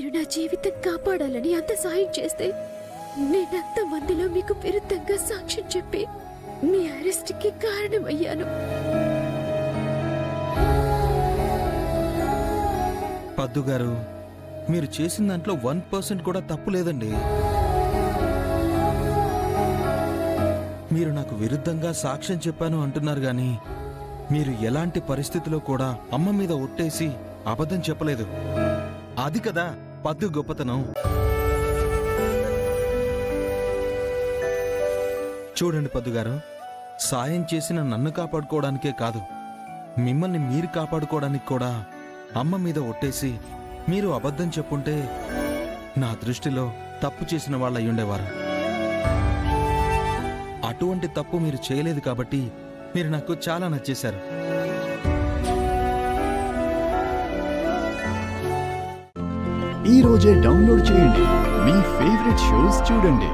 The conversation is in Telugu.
మీరు నా జీవితం కాపాడాలని అంత సాయం చేస్తే నేనంత మందిలో మీకు విరుద్ధంగా సాక్ష్యం చెప్పి మీ అరెస్ట్కి కారణమయ్యాను. పద్దు గారు, మీరు చేసిన దాంట్లో 1% కూడా తప్పు లేదండి. మీరు నాకు విరుద్ధంగా సాక్ష్యం చెప్పాను అంటున్నారు గాని మీరు ఎలాంటి పరిస్థితిలో కూడా అమ్మ మీద ఒట్టేసి అబద్ధం చెప్పలేదు. అది కదా పద్దు గొప్పతనం. చూడండి పద్దు గారు, సాయం చేసిన నన్ను కాపాడుకోవడానికే కాదు, మిమ్మల్ని మీరు కాపాడుకోవడానికి కూడా అమ్మ మీద ఒట్టేసి మీరు అబద్ధం చెప్పుంటే నా దృష్టిలో తప్పు చేసిన వాళ్ళు అయ్యుండేవారు. అటువంటి తప్పు మీరు చేయలేదు కాబట్టి మీరు నాకు చాలా నచ్చేశారు. ఈ రోజే డౌన్లోడ్ చేయండి, మీ ఫేవరెట్ షోస్ చూడండి.